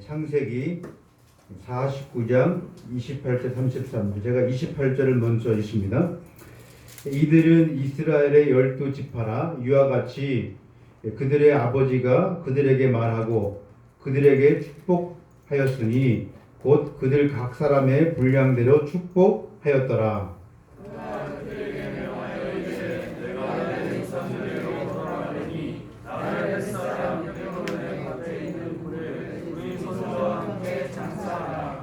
창세기 49장 28절 33절, 제가 28절을 먼저 읽습니다. 이들은 이스라엘의 12지파라. 이와 같이 그들의 아버지가 그들에게 말하고 그들에게 축복하였으니 곧 그들 각 사람의 분량대로 축복하였더라.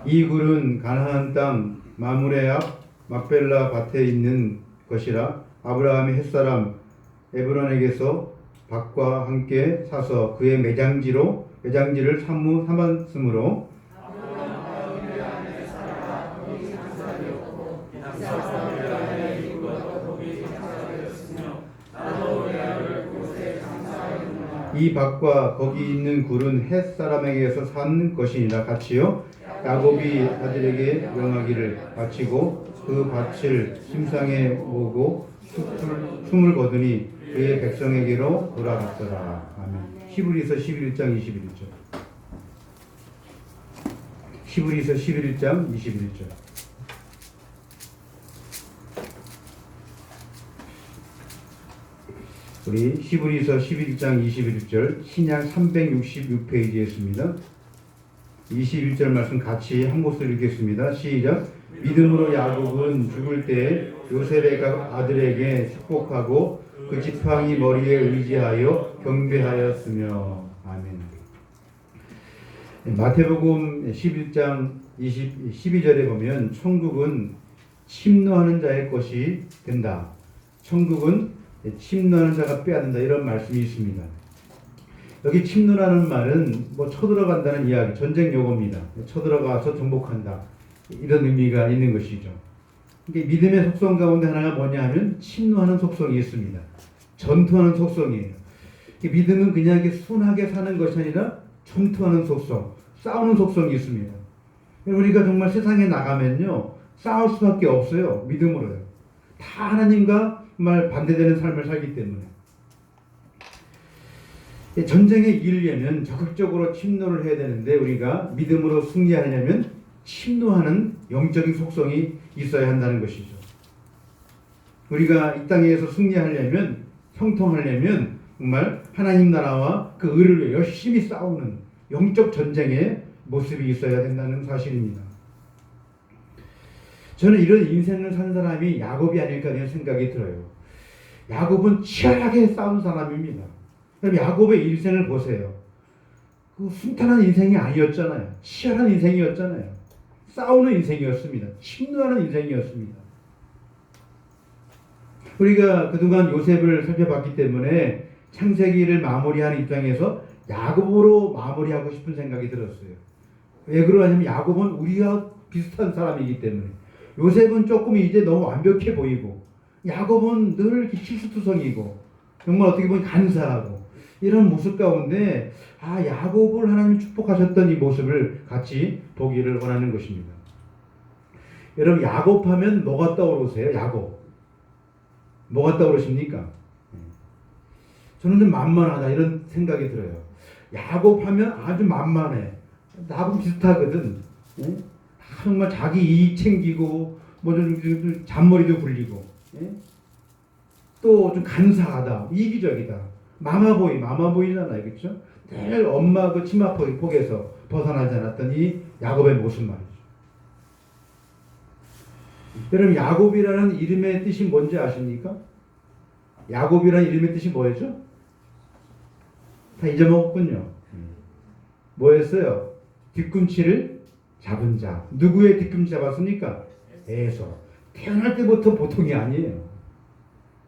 이 굴은 가나안 땅 마므레 앞 막벨라 밭에 있는 것이라. 아브라함이 햇사람 에브론에게서 밭과 함께 사서 그의 매장지를 삼았으므로 이 밭과 거기 있는 굴은 햇사람에게서 산 것이니라. 같이요. 야곱이 아들에게 명하기를 바치고 그 밭을 심상에 모으고 숨을 거두니 그의 백성에게로 돌아갔더라. 아멘. 히브리서 11장 21절. 히브리서 11장 21절. 우리 히브리서 11장 21절 신약 366페이지에 있습니다. 21절 말씀 같이 한 목소리 읽겠습니다. 시작. 믿음으로 야곱은 죽을 때 요셉의 아들에게 축복하고 그 지팡이 머리에 의지하여 경배하였으며. 아멘. 마태복음 11장 12절에 보면 천국은 침노하는 자의 것이 된다. 천국은 침노하는 자가 빼앗는다, 이런 말씀이 있습니다. 여기 침노라는 말은 쳐들어간다는 이야기, 전쟁 용어입니다. 쳐들어가서 정복한다, 이런 의미가 있는 것이죠. 그러니까 믿음의 속성 가운데 하나가 뭐냐 하면 침노하는 속성이 있습니다. 전투하는 속성이에요. 믿음은 그냥 이렇게 순하게 사는 것이 아니라 전투하는 속성, 싸우는 속성이 있습니다. 우리가 정말 세상에 나가면요, 싸울 수밖에 없어요. 믿음으로요. 다 하나님과 정말 반대되는 삶을 살기 때문에. 전쟁에 이기려면 적극적으로 침노를 해야 되는데, 우리가 믿음으로 승리하려면 침노하는 영적인 속성이 있어야 한다는 것이죠. 우리가 이 땅에서 승리하려면, 형통하려면 정말 하나님 나라와 그 의를 위해 열심히 싸우는 영적 전쟁의 모습이 있어야 된다는 사실입니다. 저는 이런 인생을 산 사람이 야곱이 아닐까 하는 생각이 들어요. 야곱은 치열하게 싸운 사람입니다. 그럼 야곱의 인생을 보세요. 그 순탄한 인생이 아니었잖아요. 치열한 인생이었잖아요. 싸우는 인생이었습니다. 침노하는 인생이었습니다. 우리가 그동안 요셉을 살펴봤기 때문에 창세기를 마무리하는 입장에서 야곱으로 마무리하고 싶은 생각이 들었어요. 왜 그러냐면 야곱은 우리와 비슷한 사람이기 때문에. 요셉은 조금 이제 너무 완벽해 보이고, 야곱은 늘 실수투성이고, 정말 어떻게 보면 간사하고, 이런 모습 가운데 야곱을 하나님이 축복하셨던 이 모습을 같이 보기를 원하는 것입니다. 여러분, 야곱하면 뭐가 떠오르세요? 야곱. 뭐가 떠오르십니까? 저는 좀 만만하다, 이런 생각이 들어요. 야곱하면 아주 만만해. 나하고 비슷하거든. 정말 자기 이익 챙기고, 좀 잔머리도 굴리고, 또 좀 간사하다, 이기적이다. 마마보이잖아요, 그렇죠? 늘 엄마 그 치마 폭에서 벗어나지 않았던 이 야곱의 모습 말이죠. 여러분, 야곱이라는 이름의 뜻이 뭔지 아십니까? 야곱이라는 이름의 뜻이 뭐였죠? 다 잊어먹었군요. 뭐였어요? 뒤꿈치를 잡은 자. 누구의 뒤꿈치 잡았습니까? 에서. 태어날 때부터 보통이 아니에요.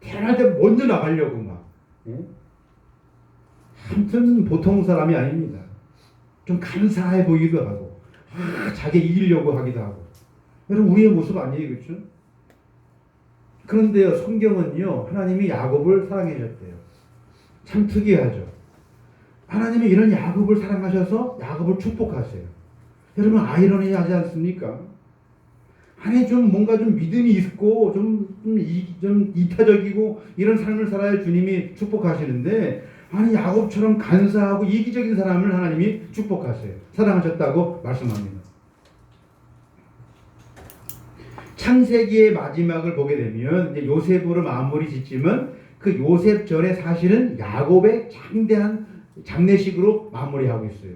태어날 때 먼저 나가려고 막. 아무튼 보통 사람이 아닙니다. 좀 간사해 보이기도 하고, 자기 이기려고 하기도 하고. 여러분, 우리의 모습 아니에요, 그렇죠? 그런데요, 성경은요, 하나님이 야곱을 사랑하셨대요. 참 특이하죠. 하나님이 이런 야곱을 사랑하셔서 야곱을 축복하세요. 여러분, 아이러니하지 않습니까? 아니, 뭔가 믿음이 있고, 좀 이타적이고, 이런 삶을 살아야 주님이 축복하시는데, 아니 야곱처럼 간사하고 이기적인 사람을 하나님이 축복하세요. 사랑하셨다고 말씀합니다. 창세기의 마지막을 보게 되면 이제 요셉으로 마무리 짓지만 그 요셉 전에 사실은 야곱의 장대한 장례식으로 마무리하고 있어요.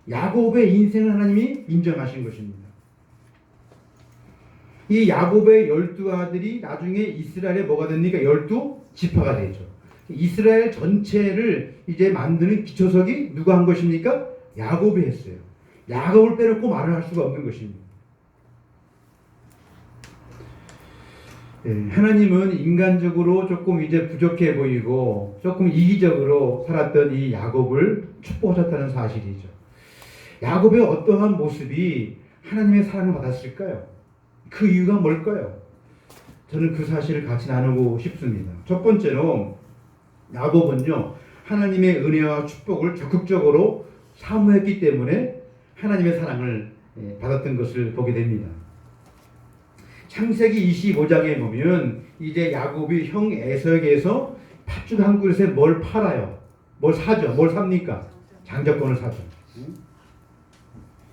야곱의 인생을 하나님이 인정하신 것입니다. 이 야곱의 12아들이 나중에 이스라엘에 뭐가 됩니까? 12지파가 되죠. 이스라엘 전체를 이제 만드는 기초석이 누가 한 것입니까? 야곱이 했어요. 야곱을 빼놓고 말을 할 수가 없는 것입니다. 하나님은 인간적으로 조금 이제 부족해 보이고 조금 이기적으로 살았던 이 야곱을 축복하셨다는 사실이죠. 야곱의 어떠한 모습이 하나님의 사랑을 받았을까요? 그 이유가 뭘까요? 저는 그 사실을 같이 나누고 싶습니다. 첫 번째로 야곱은요, 하나님의 은혜와 축복을 적극적으로 사모했기 때문에 하나님의 사랑을 받았던 것을 보게 됩니다. 창세기 25장에 보면 이제 야곱이 형 에서에게서 팥죽 한 그릇에 뭘 팔아요? 뭘 사죠? 뭘 삽니까? 장자권을 사죠.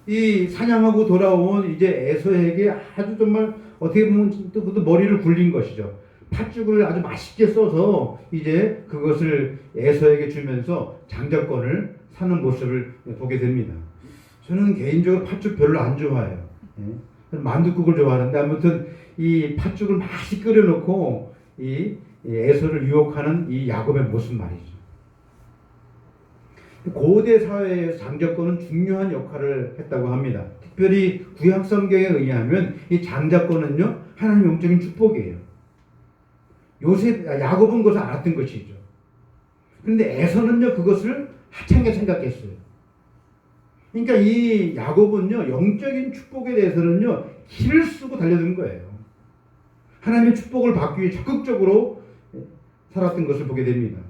이 사냥하고 돌아온 이제 에서에게 아주 정말 어떻게 보면 또 머리를 굴린 것이죠. 팥죽을 아주 맛있게 써서 이제 그것을 에서에게 주면서 장자권을 사는 모습을 보게 됩니다. 저는 개인적으로 팥죽 별로 안 좋아해요. 만둣국을 좋아하는데 아무튼 이 팥죽을 맛있게 끓여놓고 이 에서를 유혹하는 이 야곱의 모습 말이죠. 고대 사회에서 장자권은 중요한 역할을 했다고 합니다. 특별히 구약 성경에 의하면 이 장자권은요 하나님의 영적인 축복이에요. 야곱은 그것을 알았던 것이죠. 그런데 에서는요 그것을 하찮게 생각했어요. 그러니까 이 야곱은요 영적인 축복에 대해서는요 길을 쓰고 달려든 거예요. 하나님의 축복을 받기 위해 적극적으로 살았던 것을 보게 됩니다.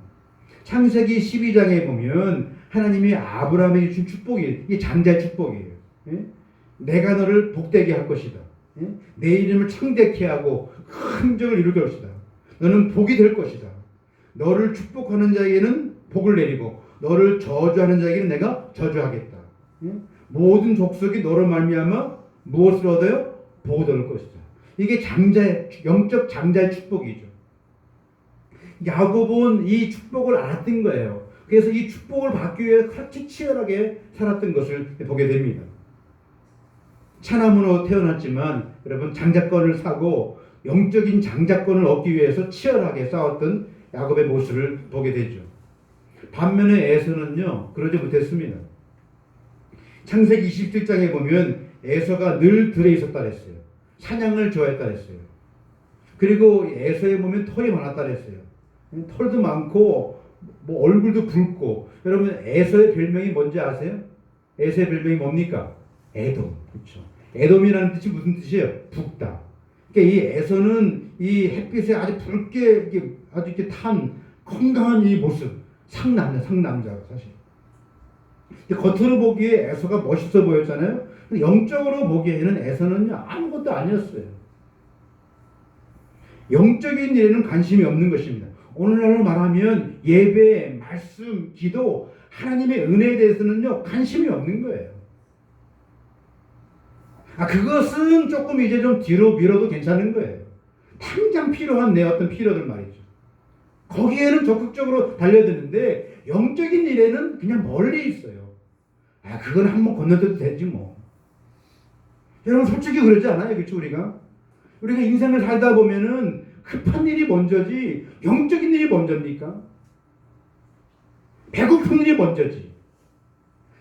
창세기 12장에 보면 하나님이 아브라함에게 준 축복이 이 장자의 축복이에요. 내가 너를 복되게 할 것이다. 내 이름을 창대케 하고 큰 적을 이룰 것이다. 너는 복이 될 것이다. 너를 축복하는 자에게는 복을 내리고 너를 저주하는 자에게는 내가 저주하겠다. 모든 족속이 너로 말미암아 무엇을 얻어요? 복을 얻을 것이다. 이게 영적 장자의 축복이죠. 야곱은 이 축복을 알았던 거예요. 그래서 이 축복을 받기 위해 같이 치열하게 살았던 것을 보게 됩니다. 차남으로 태어났지만 여러분 장자권을 사고 영적인 장자권을 얻기 위해서 치열하게 싸웠던 야곱의 모습을 보게 되죠. 반면에 에서는요 그러지 못했습니다. 창세기 27장에 보면 에서가 늘 들에 있었다 그랬어요. 사냥을 좋아했다 그랬어요. 그리고 에서에 보면 털이 많았다 그랬어요. 털도 많고 뭐 얼굴도 붉고. 여러분 에서의 별명이 뭔지 아세요? 에서의 별명이 뭡니까? 에돔. 그렇죠. 에돔이라는 뜻이 무슨 뜻이에요? 붉다. 그러니까 이 에서는 이 햇빛에 아주 붉게 아주 이렇게 탄 건강한 이 모습, 상남자 사실. 겉으로 보기에 에서가 멋있어 보였잖아요. 근데 영적으로 보기에는 에서는요 아무것도 아니었어요. 영적인 일에는 관심이 없는 것입니다. 오늘날로 말하면 예배, 말씀, 기도, 하나님의 은혜에 대해서는요 관심이 없는 거예요. 그것은 조금 이제 좀 뒤로 밀어도 괜찮은 거예요. 당장 필요한 내 어떤 필요들 말이죠. 거기에는 적극적으로 달려드는데 영적인 일에는 그냥 멀리 있어요. 그건 한번 건너뛰어도 되지 뭐. 여러분 솔직히 그러지 않아요? 그렇죠? 우리가 인생을 살다 보면은 급한 일이 먼저지 영적인 일이 먼저입니까? 배고픈 일이 먼저지.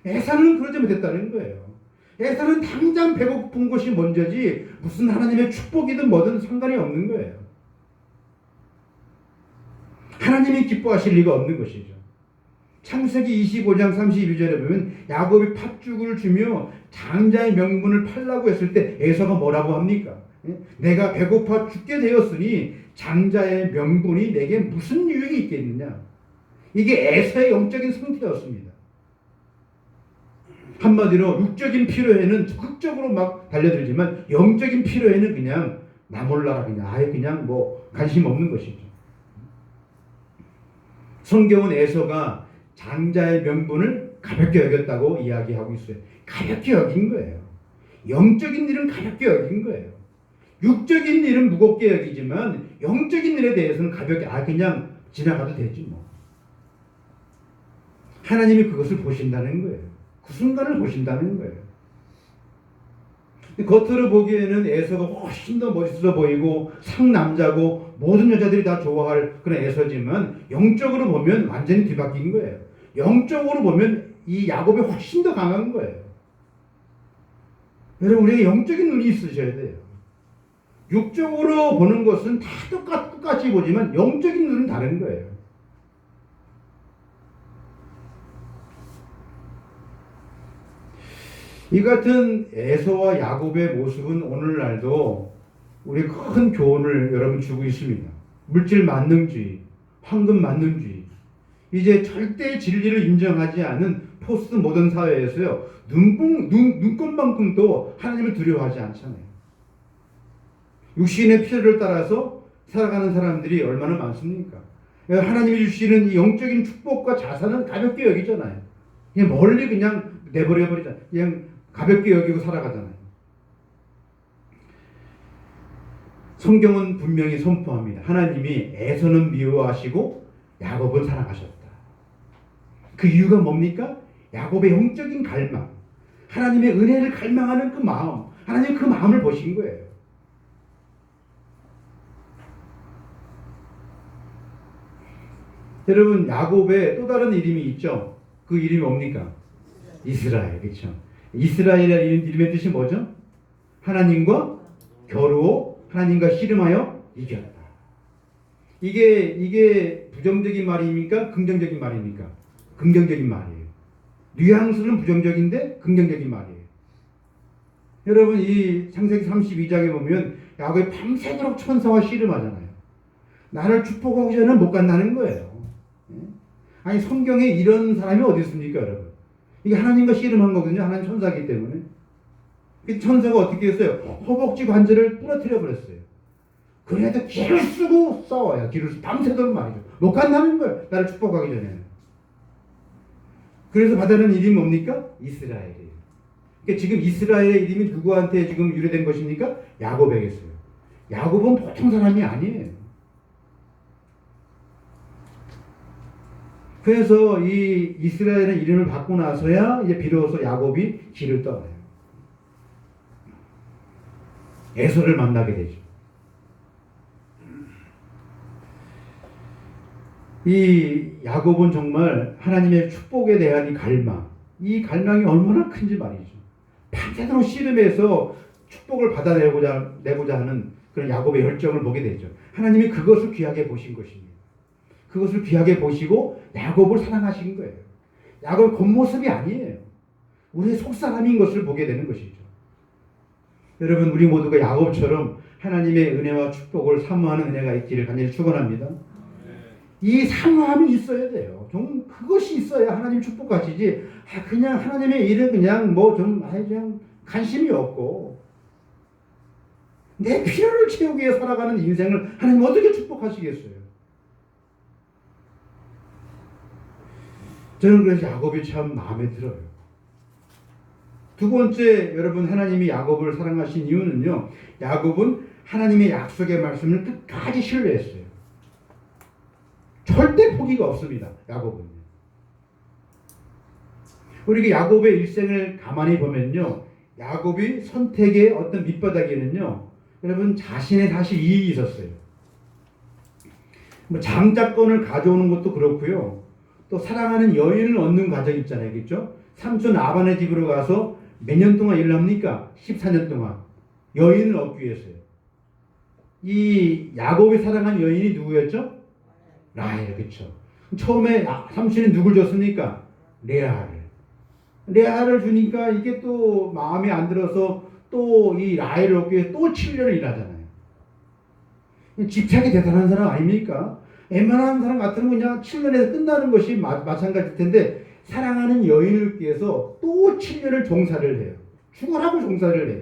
에사는 그러지 못했다는 거예요. 에사는 당장 배고픈 것이 먼저지 무슨 하나님의 축복이든 뭐든 상관이 없는 거예요. 하나님이 기뻐하실 리가 없는 것이죠. 창세기 25장 32절에 보면 야곱이 팥죽을 주며 장자의 명분을 팔라고 했을 때 에서가 뭐라고 합니까? 내가 배고파 죽게 되었으니 장자의 명분이 내게 무슨 유익이 있겠느냐. 이게 에서의 영적인 상태였습니다. 한마디로 육적인 필요에는 적극적으로 막 달려들지만 영적인 필요에는 그냥 나 몰라라 그냥 아예 그냥 뭐 관심 없는 것이죠. 성경은 에서가 장자의 명분을 가볍게 여겼다고 이야기하고 있어요. 가볍게 여긴 거예요. 영적인 일은 가볍게 여긴 거예요. 육적인 일은 무겁게 여기지만 영적인 일에 대해서는 가볍게 그냥 지나가도 되지 뭐. 하나님이 그것을 보신다는 거예요. 그 순간을 보신다는 거예요. 겉으로 보기에는 에서가 훨씬 더 멋있어 보이고 상남자고 모든 여자들이 다 좋아할 그런 에서지만 영적으로 보면 완전히 뒤바뀐 거예요. 영적으로 보면 이 야곱이 훨씬 더 강한 거예요. 여러분 우리가 영적인 눈이 있으셔야 돼요. 육적으로 보는 것은 다 똑같이 보지만 영적인 눈은 다른 거예요. 이 같은 에서와 야곱의 모습은 오늘날도 우리 큰 교훈을 여러분 주고 있습니다. 물질 만능주의, 황금 만능주의. 이제 절대 진리를 인정하지 않은 포스트 모던 사회에서요. 눈꽃만큼도 하나님을 두려워하지 않잖아요. 육신의 필요를 따라서 살아가는 사람들이 얼마나 많습니까? 하나님이 주시는 이 영적인 축복과 자산은 가볍게 여기잖아요. 그냥 멀리 그냥 내버려버리잖아요. 그냥 가볍게 여기고 살아가잖아요. 성경은 분명히 선포합니다. 하나님이 에서는 미워하시고 야곱은 사랑하셨다. 그 이유가 뭡니까? 야곱의 영적인 갈망, 하나님의 은혜를 갈망하는 그 마음, 하나님 그 마음을 보신 거예요. 여러분 야곱의 또 다른 이름이 있죠. 그 이름이 뭡니까? 이스라엘. 그렇죠? 이스라엘이라는 이름의 뜻이 뭐죠? 하나님과 겨루어 하나님과 씨름하여 이겼다. 이게 부정적인 말입니까? 긍정적인 말입니까? 긍정적인 말이에요. 뉘앙스는 부정적인데 긍정적인 말이에요. 여러분 이 창세기 32장에 보면 야곱이 밤새도록 천사와 씨름하잖아요. 나를 축복하기 전에는 못 간다는 거예요. 아니 성경에 이런 사람이 어디 있습니까, 여러분? 이게 하나님과 씨름한 거거든요. 하나님 천사이기 때문에. 천사가 어떻게 했어요? 허벅지 관절을 부러뜨려 버렸어요. 그래도 기를 쓰고 싸워요. 밤새도록 말이죠. 못 간다는 거예요. 나를 축복하기 전에는. 그래서 받아낸 이름이 뭡니까? 이스라엘이에요. 그러니까 지금 이스라엘의 이름이 누구한테 지금 유래된 것입니까? 야곱에게서요. 야곱은 보통 사람이 아니에요. 그래서 이 이스라엘의 이름을 받고 나서야 이제 비로소 야곱이 길을 떠나요. 에서를 만나게 되죠. 이 야곱은 정말 하나님의 축복에 대한 이 갈망이 얼마나 큰지 말이죠. 밤새도록 씨름해서 축복을 받아내고자 하는 그런 야곱의 열정을 보게 되죠. 하나님이 그것을 귀하게 보신 것입니다. 그것을 귀하게 보시고 야곱을 사랑하신 거예요. 야곱의 겉모습이 아니에요. 우리의 속사람인 것을 보게 되는 것이죠. 여러분 우리 모두가 야곱처럼 하나님의 은혜와 축복을 사모하는 은혜가 있기를 간절히 축원합니다. 이 사모함이 있어야 돼요. 좀 그것이 있어야 하나님 축복하시지. 그냥 하나님의 일은 그냥 그냥 관심이 없고 내 필요를 채우기 위해 살아가는 인생을 하나님 어떻게 축복하시겠어요? 저는 그래서 야곱이 참 마음에 들어요. 두 번째, 여러분 하나님이 야곱을 사랑하신 이유는요. 야곱은 하나님의 약속의 말씀을 끝까지 신뢰했어요. 절대 포기가 없습니다. 야곱은. 우리가 야곱의 일생을 가만히 보면요. 야곱이 선택의 어떤 밑바닥에는요. 여러분 자신의 사실 이익이 있었어요. 장자권을 가져오는 것도 그렇고요. 또 사랑하는 여인을 얻는 과정이 있잖아요. 그렇죠? 삼촌 라반의 집으로 가서 몇 년 동안 일을 합니까? 14년 동안. 여인을 얻기 위해서요. 이 야곱이 사랑한 여인이 누구였죠? 라헬. 그렇죠? 처음에 삼촌이 누굴 줬습니까? 레아를 주니까 이게 또 마음에 안 들어서 또 이 라헬을 얻기 위해서 또 7년을 일하잖아요. 집착이 대단한 사람 아닙니까? 웬만한 사람 같으면 그냥 7년에서 끝나는 것이 마찬가지일 텐데 사랑하는 여인을 위해서 또 7년을 종사를 해요. 죽어라고 종사를 해요.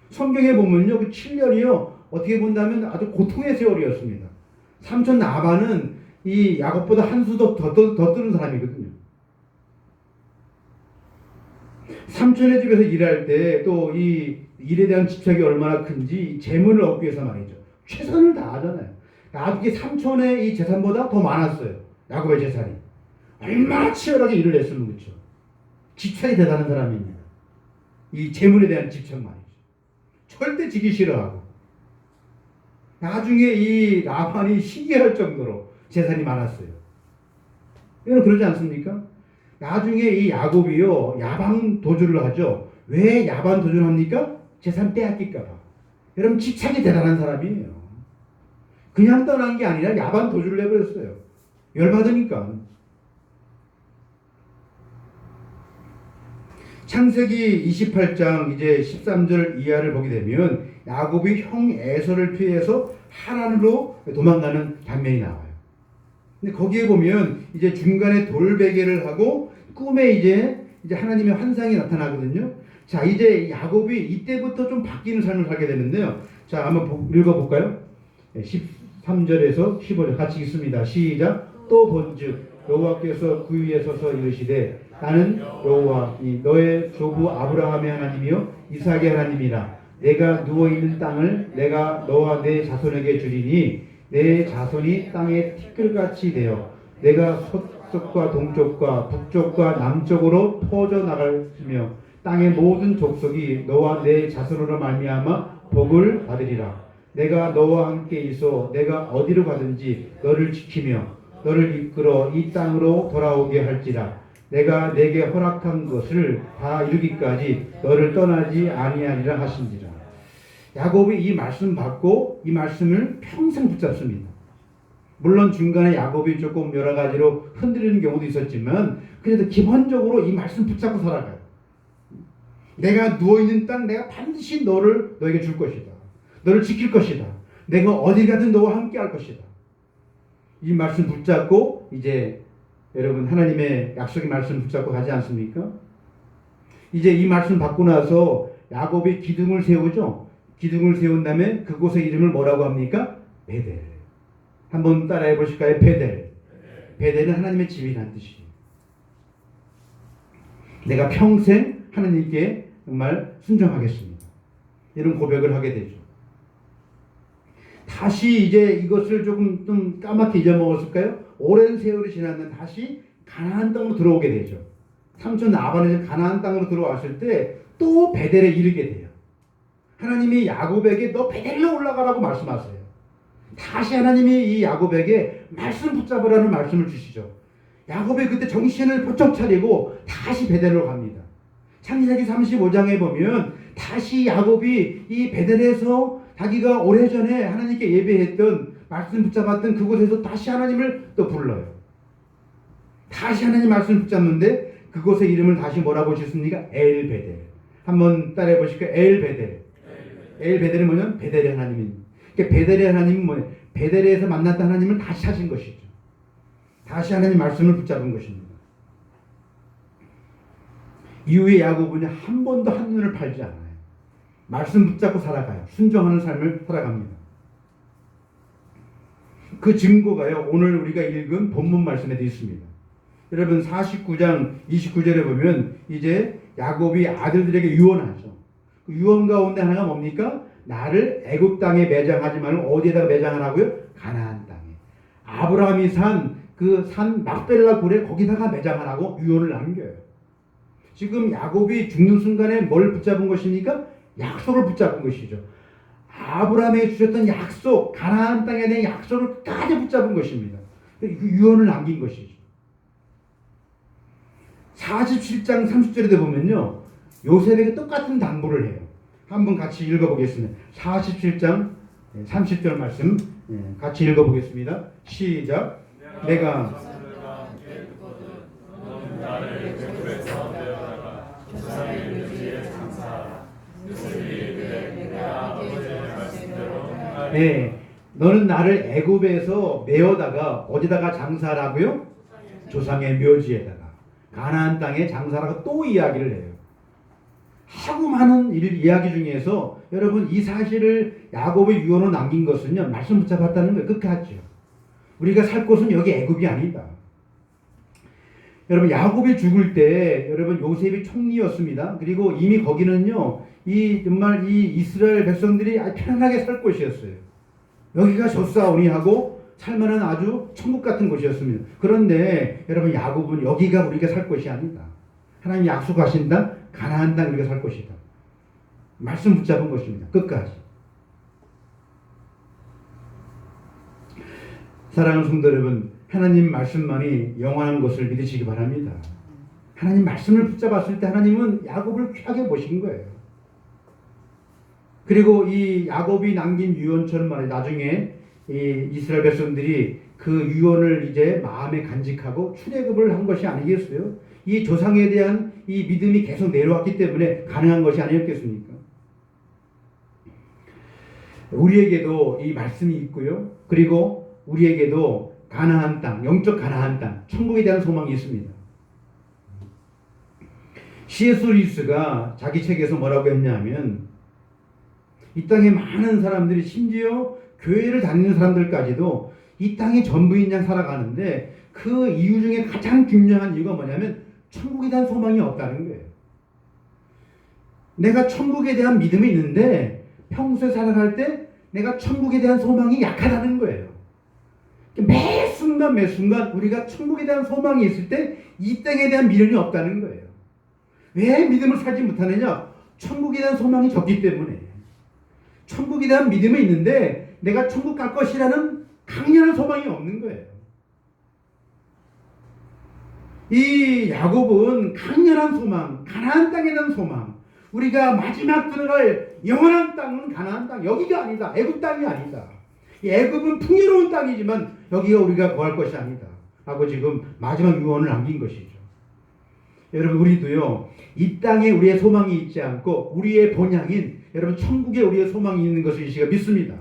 성경에 보면요. 그 7년이요. 어떻게 본다면 아주 고통의 세월이었습니다. 삼촌 나반은 이 야곱보다 한 수 더 뜨는 사람이거든요. 삼촌의 집에서 일할 때 또 이 일에 대한 집착이 얼마나 큰지 재물을 얻기 위해서 말이죠. 최선을 다하잖아요. 나중에 삼촌의 이 재산보다 더 많았어요. 야곱의 재산이. 얼마나 치열하게 일을 했으면 그렇죠. 집착이 대단한 사람입니다. 이 재물에 대한 집착 말이죠. 절대 지기 싫어하고. 나중에 이 라반이 시기할 정도로 재산이 많았어요. 이건 그러지 않습니까? 나중에 이 야곱이요 야반 도주를 하죠. 왜 야반 도주를 합니까? 재산 빼앗길까 봐. 여러분 집착이 대단한 사람이에요. 그냥 떠난 게 아니라 야반 도주를 해버렸어요. 열받으니까. 창세기 28장 이제 13절 이하를 보게 되면 야곱이 형 에서를 피해서 하란으로 도망가는 장면이 나와요. 근데 거기에 보면 이제 중간에 돌베개를 하고 꿈에 이제 하나님의 환상이 나타나거든요. 자, 이제 야곱이 이때부터 좀 바뀌는 삶을 살게 되는데요. 자, 한번 읽어볼까요? 13절에서 15절 같이 읽습니다. 시작. 또 본즉 여호와께서 그 위에 서서 이르시되 나는 여호와 너의 조부 아브라함의 하나님이요 이삭의 하나님이라. 내가 누워있는 땅을 내가 너와 내 자손에게 주리니 내 자손이 땅에 티끌같이 되어 내가 서쪽과 동쪽과 북쪽과 남쪽으로 퍼져 나갈며 땅의 모든 족속이 너와 내 자손으로 말미암아 복을 받으리라. 내가 너와 함께 있어 내가 어디로 가든지 너를 지키며 너를 이끌어 이 땅으로 돌아오게 할지라. 내가 내게 허락한 것을 다 이루기까지 너를 떠나지 아니하리라 하신지라. 야곱이 이 말씀 받고 이 말씀을 평생 붙잡습니다. 물론 중간에 야곱이 조금 여러 가지로 흔들리는 경우도 있었지만 그래도 기본적으로 이 말씀 붙잡고 살아가요. 내가 누워있는 땅 내가 반드시 너에게 줄 것이다. 너를 지킬 것이다. 내가 어디 가든 너와 함께 할 것이다. 이 말씀 붙잡고 이제 여러분 하나님의 약속의 말씀 붙잡고 가지 않습니까? 이제 이 말씀 받고 나서 야곱이 기둥을 세우죠. 기둥을 세운 다음에 그곳의 이름을 뭐라고 합니까? 베델. 한번 따라해 보실까요? 베델. 베델은 하나님의 집이라는 뜻이에요. 내가 평생 하나님께 정말 순종하겠습니다. 이런 고백을 하게 되죠. 다시 이제 이것을 좀 까맣게 잊어먹었을까요? 오랜 세월이 지났는데 다시 가나안 땅으로 들어오게 되죠. 삼촌 라반이 가나안 땅으로 들어왔을 때 또 베델에 이르게 돼요. 하나님이 야곱에게 너 베델로 올라가라고 말씀하세요. 다시 하나님이 이 야곱에게 말씀 붙잡으라는 말씀을 주시죠. 야곱이 그때 정신을 번쩍 차리고 다시 베델로 갑니다. 창세기 35장에 보면 다시 야곱이 이 베델에서 자기가 오래전에 하나님께 예배했던 말씀 붙잡았던 그곳에서 다시 하나님을 또 불러요. 다시 하나님 말씀 붙잡는데 그곳의 이름을 다시 뭐라고 짓습니까? 엘베델. 한번 따라해 보실까요? 엘베델. 엘베델은 뭐냐면 베델의 하나님입니다. 그러니까 베델의 하나님은 뭐예요? 베델에서 만났던 하나님을 다시 찾은 것이죠. 다시 하나님 말씀을 붙잡은 것입니다. 이후에 야곱은 한 번도 한눈을 팔지 않아요. 말씀 붙잡고 살아가요. 순종하는 삶을 살아갑니다. 그 증거가요, 오늘 우리가 읽은 본문 말씀에도 있습니다. 여러분 49장 29절에 보면 이제 야곱이 아들들에게 유언하죠. 그 유언 가운데 하나가 뭡니까? 나를 애굽 땅에 매장하지 말고 어디에다가 매장하라고요? 가나안 땅에. 아브라함이 산 그 산 막벨라 굴에 거기다가 매장하라고 유언을 남겨요. 지금 야곱이 죽는 순간에 뭘 붙잡은 것입니까? 약속을 붙잡은 것이죠. 아브라함에게 주셨던 약속, 가나안 땅에 대한 약속을 끝까지 붙잡은 것입니다. 그 유언을 남긴 것이죠. 47장 30절에 보면요, 요셉에게 똑같은 당부를 해요. 한번 같이 읽어보겠습니다. 47장 30절 말씀 같이 읽어보겠습니다. 시작. 내가 너는 나를 애굽에서 메어다가 어디다가 장사라고요? 조상의 묘지에다가 가나안 땅에 장사라고 또 이야기를 해요. 하고 많은 이야기 중에서 여러분 이 사실을 야곱의 유언으로 남긴 것은요, 말씀 붙잡았다는 거예요. 끝까지요. 우리가 살 곳은 여기 애굽이 아니다. 여러분 야곱이 죽을 때 여러분 요셉이 총리였습니다. 그리고 이미 거기는요 이 정말 이 이스라엘 백성들이 아주 편안하게 살 곳이었어요. 여기가 좋사오니 하고 살만한 아주 천국 같은 곳이었습니다. 그런데 여러분 야곱은 여기가 우리가 살 곳이 아니다. 하나님 약속하신 땅 가나안 땅 우리가 살 곳이다. 말씀 붙잡은 것입니다. 끝까지. 사랑하는 성도 여러분, 하나님 말씀만이 영원한 것을 믿으시기 바랍니다. 하나님 말씀을 붙잡았을 때 하나님은 야곱을 귀하게 보신 거예요. 그리고 이 야곱이 남긴 유언처럼 말해 나중에 이 이스라엘 백성들이 그 유언을 이제 마음에 간직하고 출애굽을 한 것이 아니겠어요? 이 조상에 대한 이 믿음이 계속 내려왔기 때문에 가능한 것이 아니었겠습니까? 우리에게도 이 말씀이 있고요. 그리고 우리에게도 가나안 땅, 영적 가나안 땅, 천국에 대한 소망이 있습니다. C.S. 루이스가 자기 책에서 뭐라고 했냐면 이 땅에 많은 사람들이 심지어 교회를 다니는 사람들까지도 이 땅이 전부인 양 살아가는데 그 이유 중에 가장 중요한 이유가 뭐냐면 천국에 대한 소망이 없다는 거예요. 내가 천국에 대한 믿음이 있는데 평소에 살아갈 때 내가 천국에 대한 소망이 약하다는 거예요. 매 순간 우리가 천국에 대한 소망이 있을 때 이 땅에 대한 미련이 없다는 거예요. 왜 믿음을 살지 못하느냐? 천국에 대한 소망이 적기 때문에. 천국에 대한 믿음이 있는데 내가 천국 갈 것이라는 강렬한 소망이 없는 거예요. 이 야곱은 강렬한 소망, 가나안 땅에 대한 소망, 우리가 마지막 들어갈 영원한 땅은 가나안 땅, 여기가 아니다. 애굽 땅이 아니다. 애굽은 풍요로운 땅이지만 여기가 우리가 거할 것이 아니다 하고 지금 마지막 유언을 남긴 것이죠. 여러분 우리도요 이 땅에 우리의 소망이 있지 않고 우리의 본향인 여러분 천국에 우리의 소망이 있는 것을 이 시간 믿습니다.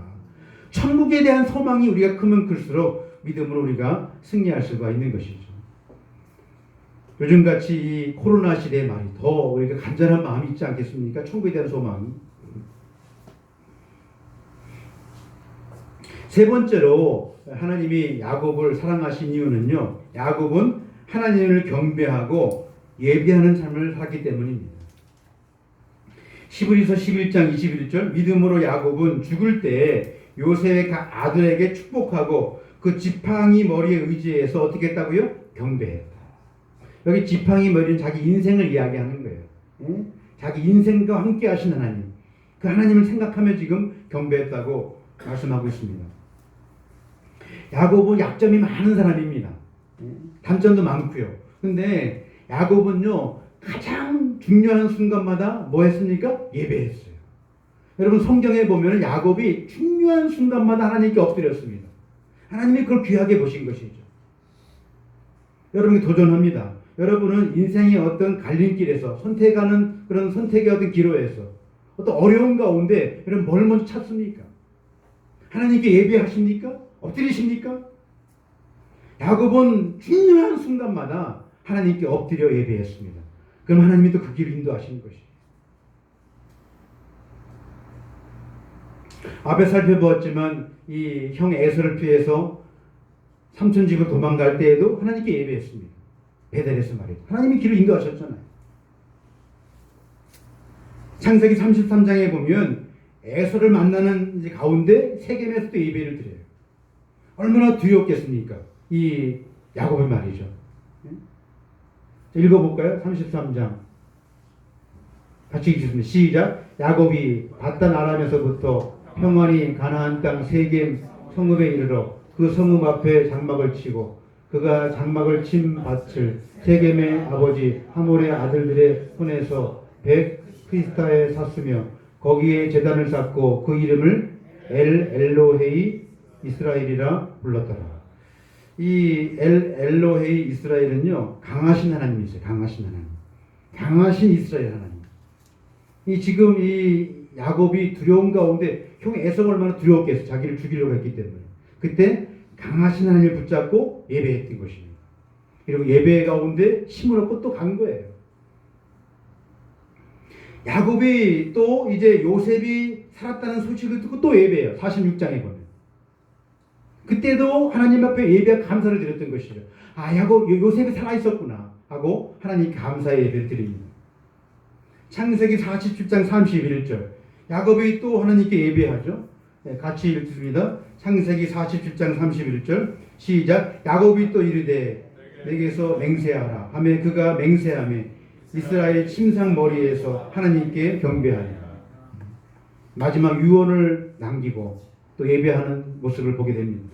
천국에 대한 소망이 우리가 크면 클수록 믿음으로 우리가 승리할 수가 있는 것이죠. 요즘같이 이 코로나 시대의 말이 더 우리가 간절한 마음이 있지 않겠습니까? 천국에 대한 소망. 세 번째로 하나님이 야곱을 사랑하신 이유는요. 야곱은 하나님을 경배하고 예배하는 삶을 살았기 때문입니다. 히브리서 11장 21절 믿음으로 야곱은 죽을 때 요셉의 아들에게 축복하고 그 지팡이 머리에 의지해서 어떻게 했다고요? 경배했다. 여기 지팡이 머리는 자기 인생을 이야기하는 거예요. 예? 자기 인생과 함께 하신 하나님. 그 하나님을 생각하며 지금 경배했다고 말씀하고 있습니다. 야곱은 약점이 많은 사람입니다. 단점도 많고요. 근데 야곱은요 가장 중요한 순간마다 뭐 했습니까? 예배했어요. 여러분 성경에 보면 야곱이 중요한 순간마다 하나님께 엎드렸습니다. 하나님이 그걸 귀하게 보신 것이죠. 여러분이 도전합니다. 여러분은 인생의 어떤 갈림길에서 선택하는 그런 선택의 어떤 기로에서 어떤 어려운 가운데 여러분 뭘 먼저 찾습니까? 하나님께 예배하십니까? 엎드리십니까? 야곱은 중요한 순간마다 하나님께 엎드려 예배했습니다. 그럼 하나님이 또 그 길을 인도하시는 것이에요. 앞에 살펴보았지만 이 형 에서를 피해서 삼촌 집으로 도망갈 때에도 하나님께 예배했습니다. 베델에서 말이죠. 하나님이 길을 인도하셨잖아요. 창세기 33장에 보면 에서를 만나는 이제 가운데 세겜에서도 예배를 드려요. 얼마나 두렵겠습니까? 이 야곱의 말이죠. 읽어볼까요? 33장 같이 읽겠습니다. 시작. 야곱이 바단 아람에서부터 평안히 가나안 땅 세겜 성읍에 이르러 그 성읍 앞에 장막을 치고 그가 장막을 친 밭을 세겜의 아버지 하몰의 아들들의 손에서 백크리스타에 샀으며 거기에 제단을 쌓고 그 이름을 엘로헤이 이스라엘이라 불렀더라. 이 엘로헤이 이스라엘은요 강하신 하나님이세요. 강하신 하나님, 강하신 이스라엘 하나님. 이 지금 이 야곱이 두려운 가운데 형 에서가 얼마나 두려웠겠어. 자기를 죽이려고 했기 때문에 그때 강하신 하나님을 붙잡고 예배했던 것입니다. 그리고 예배 가운데 힘을 얻고 또 간 거예요. 야곱이 또 이제 요셉이 살았다는 소식을 듣고 또 예배해요. 46장에 보면. 그때도 하나님 앞에 예배와 감사를 드렸던 것이죠. 아, 야곱, 요셉이 살아있었구나. 하고 하나님께 감사의 예배를 드립니다. 창세기 47장 31절 야곱이 또 하나님께 예배하죠. 같이 읽습니다. 창세기 47장 31절 시작. 야곱이 또 이르되 내게서 맹세하라 하매 그가 맹세하며 이스라엘 침상 머리에서 하나님께 경배하니라. 마지막 유언을 남기고 또 예배하는 모습을 보게 됩니다.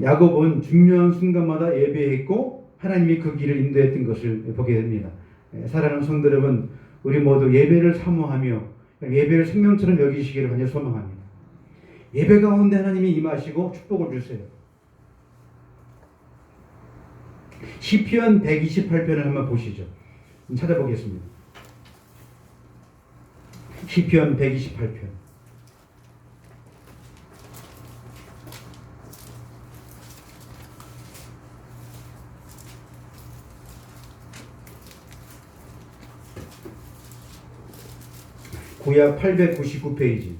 야곱은 중요한 순간마다 예배했고 하나님이 그 길을 인도했던 것을 보게 됩니다. 사랑하는 성도 여러분, 우리 모두 예배를 사모하며 예배를 생명처럼 여기시기를 간절히 소망합니다. 예배 가운데 하나님이 임하시고 축복을 주세요. 시편 128편을 한번 보시죠. 찾아보겠습니다. 시편 128편. 구약 899페이지.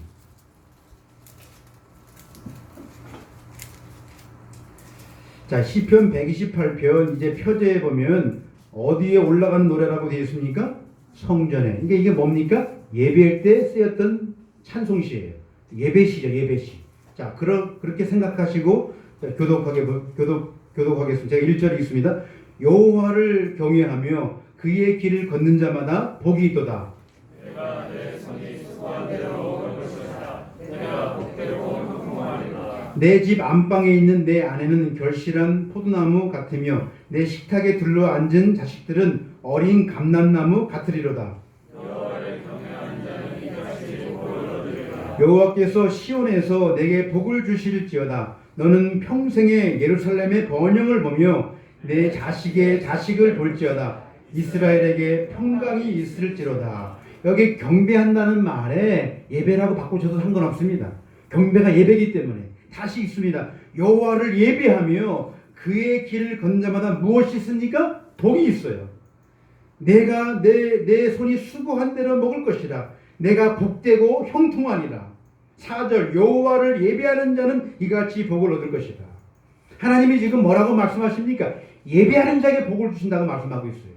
자, 시편 128편 이제 표제에 보면 어디에 올라가는 노래라고 되어 있습니까? 성전에. 이게 뭡니까? 예배할 때 쓰였던 찬송시예요. 예배시죠, 예배시. 자, 그렇게 생각하시고 교독하겠습니다. 제가 1절 읽습니다. 여호와를 경외하며 그의 길을 걷는 자마다 복이 있도다. 내가 내 손이 수고한 대로 올 것이다. 내가 복되고 형통하리라. 내 집 안방에 있는 내 아내는 결실한 포도나무 같으며 내 식탁에 둘러 앉은 자식들은 어린 감람나무 같으리로다. 여호와를 경외하는 자는 이같이 복을 얻으리라. 여호와께서 시온에서 내게 복을 주실지어다. 너는 평생에 예루살렘의 번영을 보며 내 자식의 자식을 볼지어다. 이스라엘에게 평강이 있을지로다. 여기 경배한다는 말에 예배라고 바꾸셔도 상관없습니다. 경배가 예배이기 때문에 다시 있습니다. 여호와를 예배하며 그의 길을 걷는 자마다 무엇이 있습니까? 복이 있어요. 내가 내 손이 수고한 대로 먹을 것이라. 내가 복되고 형통하니라. 4절 여호와를 예배하는 자는 이같이 복을 얻을 것이다. 하나님이 지금 뭐라고 말씀하십니까? 예배하는 자에게 복을 주신다고 말씀하고 있어요.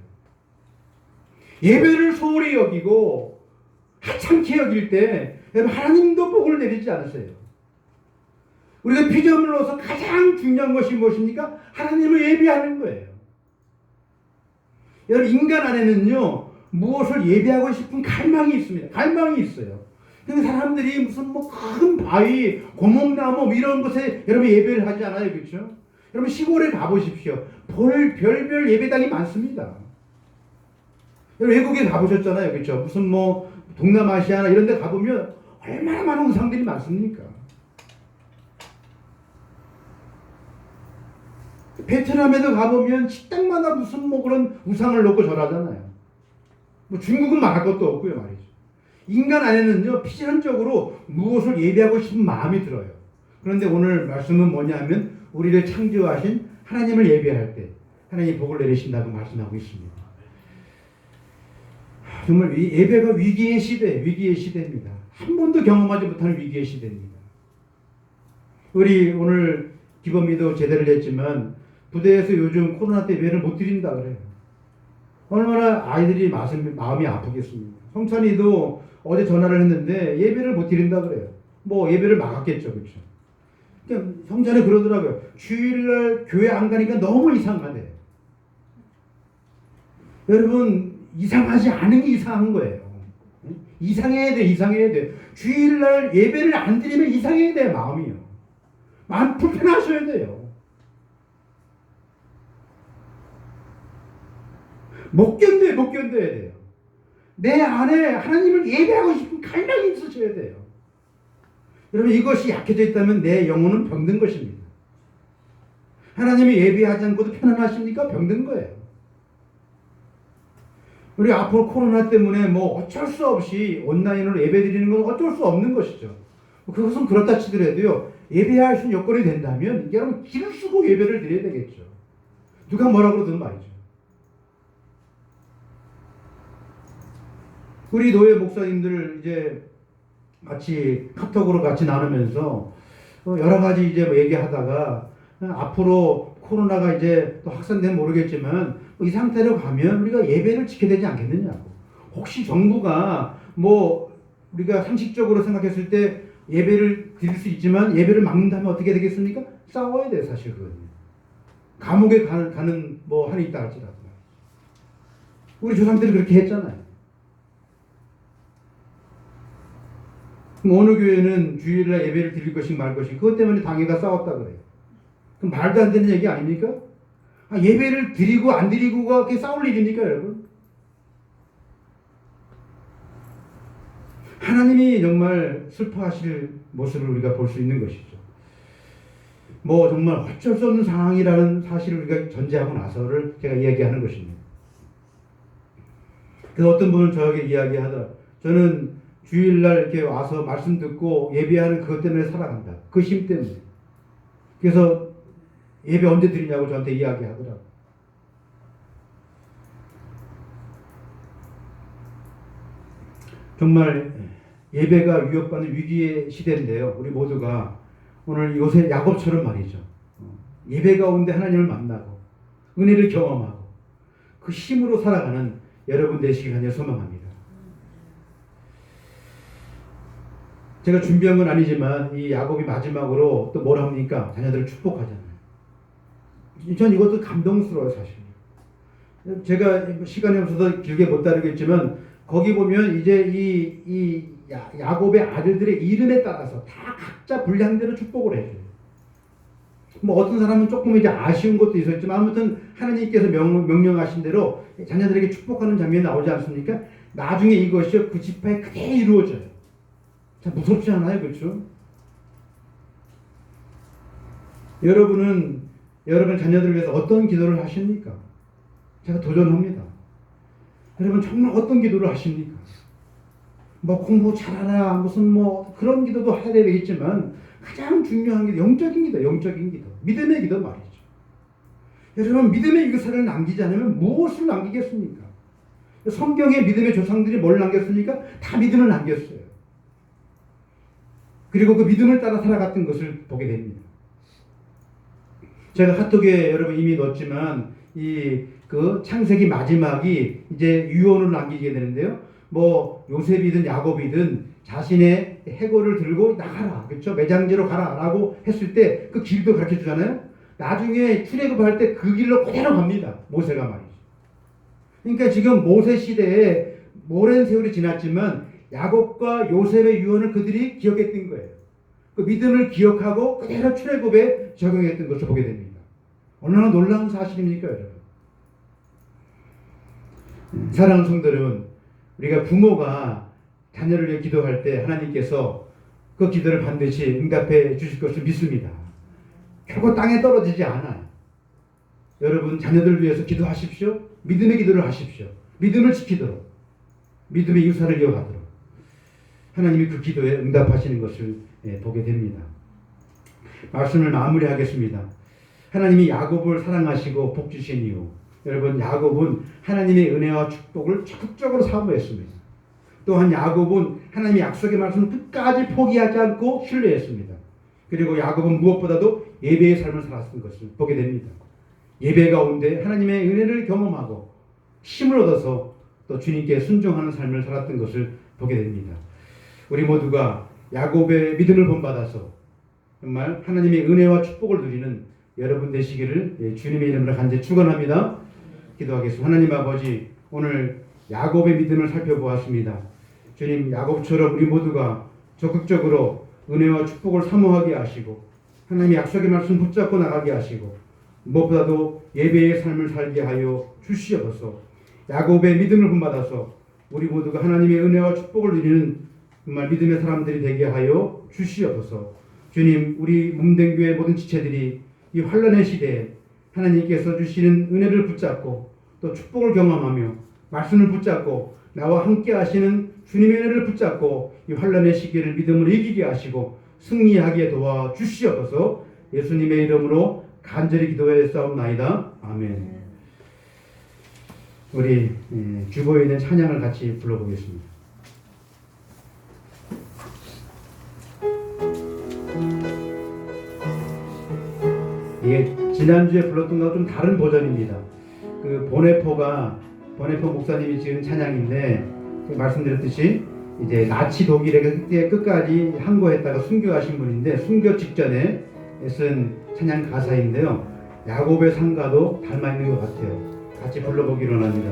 예배를 소홀히 여기고 하찮게 여길 때 하나님도 복을 내리지 않으세요. 우리가 피조물로서 가장 중요한 것이 무엇입니까? 하나님을 예배하는 거예요. 여러분, 인간 안에는요 무엇을 예배하고 싶은 갈망이 있습니다. 갈망이 있어요. 근데 사람들이 무슨 큰 바위, 고목나무 이런 곳에 여러분 예배를 하지 않아요, 그렇죠? 여러분 시골에 가보십시오. 별별 예배당이 많습니다. 외국에 가보셨잖아요, 그렇죠? 무슨 동남아시아나 이런 데 가보면 얼마나 많은 우상들이 많습니까? 베트남에도 가보면 식당마다 무슨 그런 우상을 놓고 절하잖아요. 중국은 말할 것도 없고요, 말이죠. 인간 안에는요, 필연적으로 무엇을 예배하고 싶은 마음이 들어요. 그런데 오늘 말씀은 뭐냐면 우리를 창조하신 하나님을 예배할 때 하나님 복을 내리신다고 말씀하고 있습니다. 정말 예배가 위기의 시대입니다. 한 번도 경험하지 못하는 위기의 시대입니다. 우리 오늘 기범이도 제대를 했지만 부대에서 요즘 코로나 때 예배를 못 드린다 그래요. 얼마나 아이들이 마음이 아프겠습니까? 성찬이도 어제 전화를 했는데 예배를 못 드린다 그래요. 예배를 막았겠죠, 그렇죠? 성찬이 그러더라고요. 주일날 교회 안 가니까 너무 이상하대. 여러분, 이상하지 않은 게 이상한 거예요. 이상해야 돼. 주일날 예배를 안 드리면 이상해야 돼, 마음이요. 마음 불편하셔야 돼요. 못 견뎌야 돼요. 내 안에 하나님을 예배하고 싶은 갈망이 있으셔야 돼요. 여러분, 이것이 약해져 있다면 내 영혼은 병든 것입니다. 하나님이 예배하지 않고도 편안하십니까? 병든 거예요. 우리 앞으로 코로나 때문에 어쩔 수 없이 온라인으로 예배 드리는 건 어쩔 수 없는 것이죠. 그것은 그렇다 치더라도요, 예배할 수 있는 여건이 된다면 여러분 길을 쓰고 예배를 드려야 되겠죠. 누가 뭐라 그러든 말이죠. 우리 노예 목사님들 이제 같이 카톡으로 같이 나누면서 여러 가지 이제 얘기하다가 앞으로 코로나가 이제 또 확산되면 모르겠지만 이 상태로 가면 우리가 예배를 지켜야 되지 않겠느냐고. 혹시 정부가 뭐 우리가 상식적으로 생각했을 때 예배를 드릴 수 있지만 예배를 막는다면 어떻게 되겠습니까? 싸워야 돼 사실 그거는. 감옥에 가는 뭐 한이 있다 할지라도. 우리 조상들이 그렇게 했잖아요. 그럼 어느 교회는 주일날 예배를 드릴 것인가 말 것인가 그것 때문에 당회가 싸웠다 그래요. 그럼 말도 안 되는 얘기 아닙니까? 예배를 드리고 안 드리고가 그렇게 싸울 일입니까 여러분? 하나님이 정말 슬퍼하실 모습을 우리가 볼 수 있는 것이죠. 뭐 정말 어쩔 수 없는 상황이라는 사실을 우리가 전제하고 나서를 제가 이야기하는 것입니다. 그래서 어떤 분은 저에게 이야기하더라. 저는 주일날 이렇게 와서 말씀 듣고 예배하는 그것 때문에 살아간다. 그 힘 때문에. 그래서 예배 언제 드리냐고 저한테 이야기하더라고. 정말 예배가 위협받는 위기의 시대인데요. 우리 모두가 오늘 요새 야곱처럼 말이죠. 예배 가운데 하나님을 만나고 은혜를 경험하고 그 힘으로 살아가는 여러분 되시길 간절히 소망합니다. 제가 준비한 건 아니지만 이 야곱이 마지막으로 또 뭘 합니까? 자녀들을 축복하잖아요. 전 이것도 감동스러워요 사실. 제가 시간이 없어서 길게 못 다루겠지만 거기 보면 이제 이 야곱의 아들들의 이름에 따라서 다 각자 분량대로 축복을 해줘요. 뭐 어떤 사람은 조금 이제 아쉬운 것도 있었지만 아무튼 하나님께서 명령하신 대로 자녀들에게 축복하는 장면이 나오지 않습니까? 나중에 이것이 그 지파에 그대로 이루어져요. 참 무섭지 않아요, 그렇죠? 여러분은 여러분 자녀들을 위해서 어떤 기도를 하십니까? 제가 도전합니다. 여러분 정말 어떤 기도를 하십니까? 뭐 공부 잘하라 무슨 뭐 그런 기도도 해야 되겠지만 가장 중요한 게 영적인 기도, 영적인 기도, 믿음의 기도 말이죠. 여러분 믿음의 유산을 남기지 않으면 무엇을 남기겠습니까? 성경에 믿음의 조상들이 뭘 남겼습니까? 다 믿음을 남겼어요. 그리고 그 믿음을 따라 살아갔던 것을 보게 됩니다. 제가 카톡에 여러분 이미 넣었지만 그 창세기 마지막이 이제 유언을 남기게 되는데요. 뭐 요셉이든 야곱이든 자신의 해골을 들고 나가라, 그렇죠? 매장지로 가라라고 했을 때 그 길도 가르쳐 주잖아요. 나중에 출애굽할 때 그 길로 그대로 갑니다. 모세가 말이죠. 그러니까 지금 모세 시대에 오랜 세월이 지났지만 야곱과 요셉의 유언을 그들이 기억했던 거예요. 그 믿음을 기억하고 그대로 출애굽에 적용했던 것을 보게 됩니다. 얼마나 놀라운 사실입니까, 여러분? 사랑하는 성도들은 우리가 부모가 자녀를 위해 기도할 때 하나님께서 그 기도를 반드시 응답해 주실 것을 믿습니다. 결코 땅에 떨어지지 않아요. 여러분 자녀들을 위해서 기도하십시오. 믿음의 기도를 하십시오. 믿음을 지키도록, 믿음의 유산을 이어가도록 하나님이 그 기도에 응답하시는 것을 보게 됩니다. 말씀을 마무리하겠습니다. 하나님이 야곱을 사랑하시고 복 주신 이유, 여러분 야곱은 하나님의 은혜와 축복을 적극적으로 사모했습니다. 또한 야곱은 하나님의 약속의 말씀을 끝까지 포기하지 않고 신뢰했습니다. 그리고 야곱은 무엇보다도 예배의 삶을 살았던 것을 보게 됩니다. 예배 가운데 하나님의 은혜를 경험하고 힘을 얻어서 또 주님께 순종하는 삶을 살았던 것을 보게 됩니다. 우리 모두가 야곱의 믿음을 본받아서 정말 하나님의 은혜와 축복을 누리는 여러분 되시기를 주님의 이름으로 간절히 축원합니다. 기도하겠습니다. 하나님 아버지, 오늘 야곱의 믿음을 살펴보았습니다. 주님, 야곱처럼 우리 모두가 적극적으로 은혜와 축복을 사모하게 하시고 하나님의 약속의 말씀 붙잡고 나가게 하시고 무엇보다도 예배의 삶을 살게 하여 주시옵소서. 야곱의 믿음을 본받아서 우리 모두가 하나님의 은혜와 축복을 누리는 정말 믿음의 사람들이 되게 하여 주시옵소서. 주님, 우리 몸된 교회 모든 지체들이 이 환난의 시대에 하나님께서 주시는 은혜를 붙잡고 또 축복을 경험하며 말씀을 붙잡고 나와 함께 하시는 주님의 은혜를 붙잡고 이 환난의 시기를 믿음으로 이기게 하시고 승리하게 도와 주시옵소서. 예수님의 이름으로 간절히 기도해 싸움나이다. 아멘. 우리 주보에 있는 찬양을 같이 불러보겠습니다. 이게 지난주에 불렀던 것과 좀 다른 버전입니다. 그 보네포 목사님이 지은 찬양인데 말씀드렸듯이 이제 나치 독일의 끝까지 항거했다가 순교하신 분인데 순교 직전에 쓴 찬양 가사인데요. 야곱의 상가도 닮아 있는 것 같아요. 같이 불러보기로 합니다.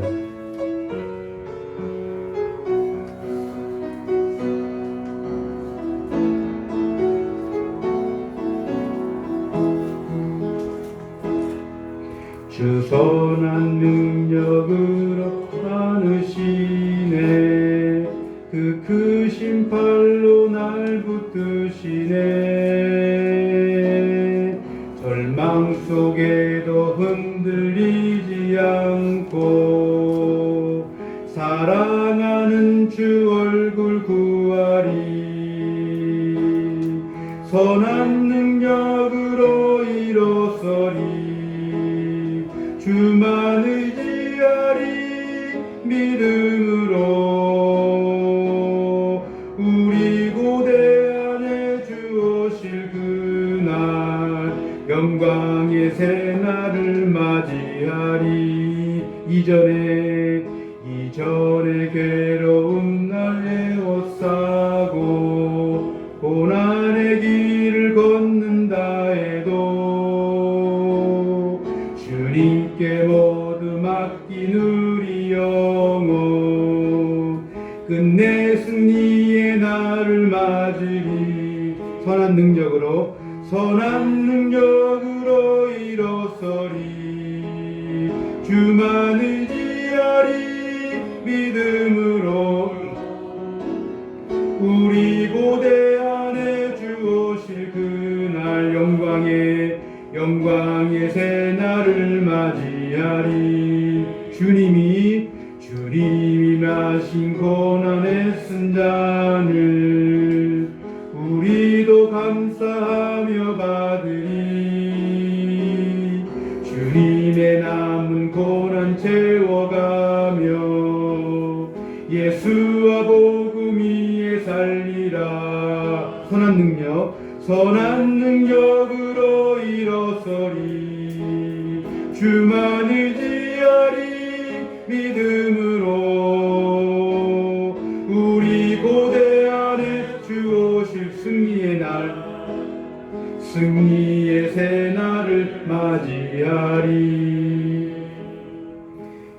주 선한 능력으로 많으시네 그 크신 팔로 날 붙드시네 절망 속에도 흔들리지 않고 사랑하는 주 얼굴 구하리 선한 능력으로 일어서리 주만 의지하리 믿음으로 우리 고대 안에 주 오실 그날 영광의 새날을 맞이하리 이전에 괴로움 날 에워싸고 고난의 길을 걷는다 해도 주님께 모두 맡긴 우리 영혼 끝내 승리의 날을 맞으리 선한 능력으로 일어서리 주만 의지하리 믿음으로 우리 고대 안에 주 오실 그날 영광의 새날을 맞이하리 주님이 마신 고난의 쓴 잔을 우리도 감사하며 받으리 주님의 남은 고난 채워가며 예수와 복음 위에 살리라 선한 능력으로 일어서리 주만 의지하리 믿음으로 우리 고대 안에 주 오실 승리의 새날을 맞이하리.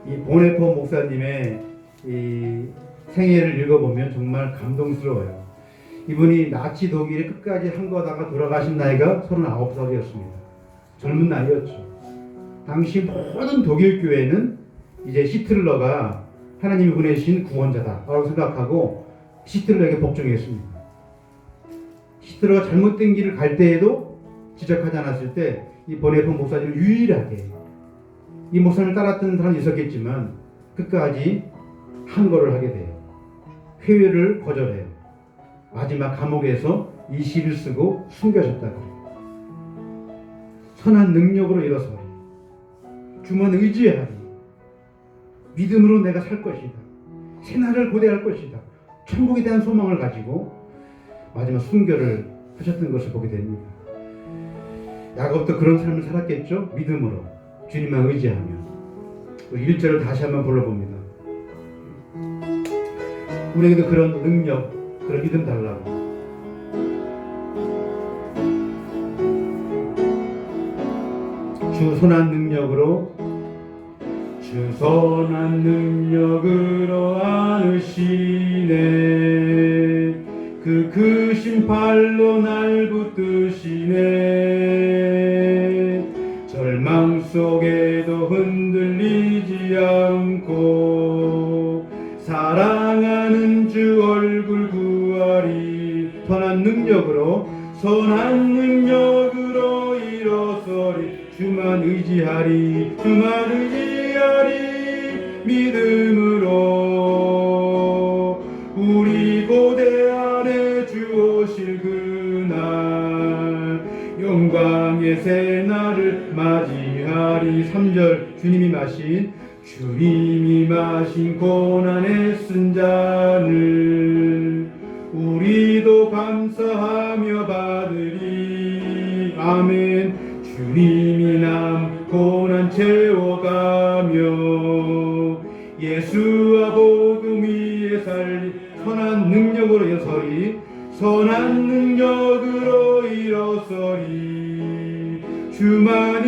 이 보네포 목사님의 이 생애를 읽어보면 정말 감동스러워요. 이분이 나치 독일에 끝까지 항거다가 돌아가신 나이가 39살이었습니다. 젊은 나이였죠. 당시 모든 독일 교회는 이제 히틀러가 하나님이 보내신 구원자다라고 생각하고 히틀러에게 복종했습니다. 히틀러가 잘못된 길을 갈 때에도 지적하지 않았을 때 이 보네포 목사님은 유일하게 이 목사님을 따랐던 사람이 있었겠지만 끝까지 항거를 하게 돼요. 회유를 거절해요. 마지막 감옥에서 이 시를 쓰고 숨겨졌다고 해요. 선한 능력으로 일어서리 주만 의지하리 믿음으로 내가 살 것이다. 새날을 고대할 것이다. 천국에 대한 소망을 가지고 마지막 순교를 하셨던 것을 보게 됩니다. 야곱도 그런 삶을 살았겠죠. 믿음으로 주님만 의지하며. 1절을 다시 한번 불러봅니다. 우리에게도 그런 능력, 그런 믿음 달라고. 주 선한 능력으로 안으시네 그 크신 팔로 날 붙드시네 절망 속에도 흔들리지 않고 사랑하는 주 얼굴 구하리 선한 능력으로 일어서리 주만 의지하리 믿음으로 우리 고대 안에 주 오실 그날 영광의 새날을 맞이하리. 3절 주님이 마신 고난의 쓴 잔을 우리도 감사하며 받으리. 아멘. 주님이 선한 능력으로 일어서리 선한 능력으로 일어서리 주만이